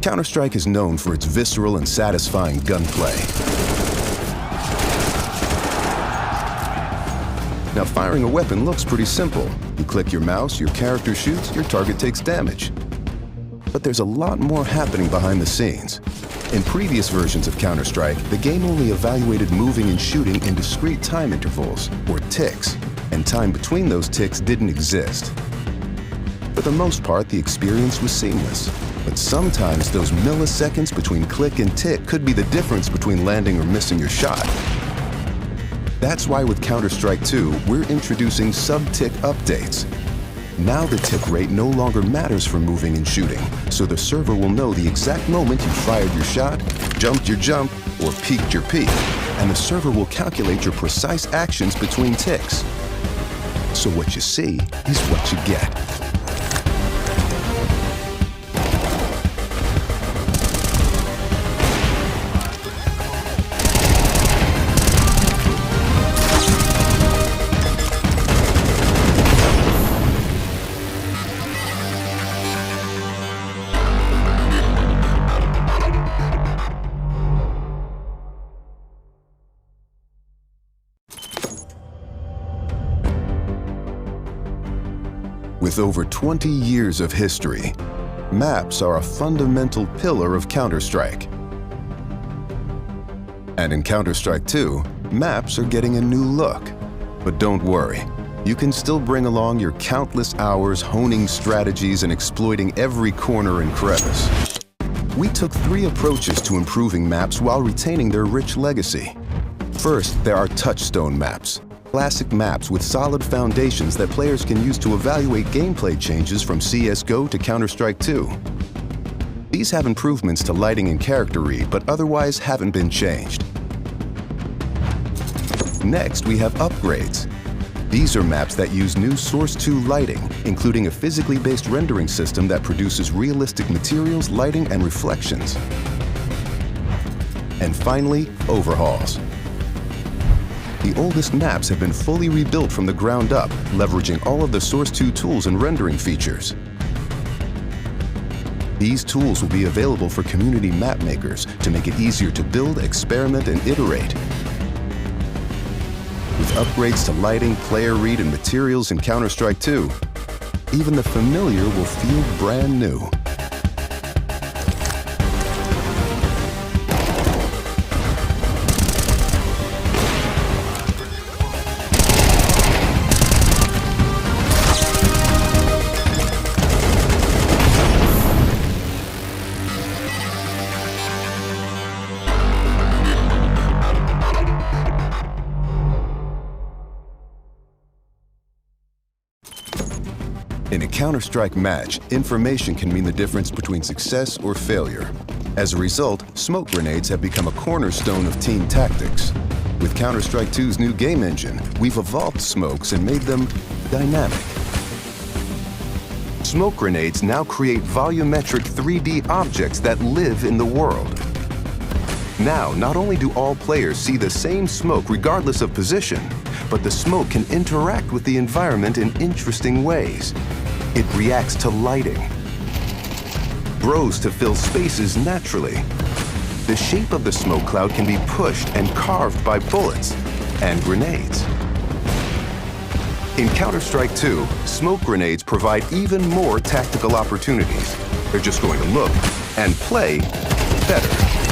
Counter-Strike is known for its visceral and satisfying gunplay. Now, firing a weapon looks pretty simple. You click your mouse, your character shoots, your target takes damage. But there's a lot more happening behind the scenes. In previous versions of Counter-Strike, the game only evaluated moving and shooting in discrete time intervals, or ticks, and time between those ticks didn't exist. For the most part, the experience was seamless. But sometimes those milliseconds between click and tick could be the difference between landing or missing your shot. That's why with Counter-Strike 2, we're introducing sub-tick updates. Now the tick rate no longer matters for moving and shooting, so the server will know the exact moment you fired your shot, jumped your jump, or peeked your peek, and the server will calculate your precise actions between ticks. So what you see is what you get. With over 20 years of history, maps are a fundamental pillar of Counter-Strike. And in Counter-Strike 2, maps are getting a new look. But don't worry, you can still bring along your countless hours honing strategies and exploiting every corner and crevice. We took 3 approaches to improving maps while retaining their rich legacy. First, there are touchstone maps. Classic maps with solid foundations that players can use to evaluate gameplay changes from CS:GO to Counter-Strike 2. These have improvements to lighting and character read, but otherwise haven't been changed. Next, we have upgrades. These are maps that use new Source 2 lighting, including a physically based rendering system that produces realistic materials, lighting, and reflections. And finally, overhauls. The oldest maps have been fully rebuilt from the ground up, leveraging all of the Source 2 tools and rendering features. These tools will be available for community map makers to make it easier to build, experiment, and iterate. With upgrades to lighting, player read, and materials in Counter-Strike 2, even the familiar will feel brand new. In a Counter-Strike match, information can mean the difference between success or failure. As a result, smoke grenades have become a cornerstone of team tactics. With Counter-Strike 2's new game engine, we've evolved smokes and made them dynamic. Smoke grenades now create volumetric 3D objects that live in the world. Now, not only do all players see the same smoke regardless of position, but the smoke can interact with the environment in interesting ways. It reacts to lighting, grows to fill spaces naturally. The shape of the smoke cloud can be pushed and carved by bullets and grenades. In Counter-Strike 2, smoke grenades provide even more tactical opportunities. They're just going to look and play better.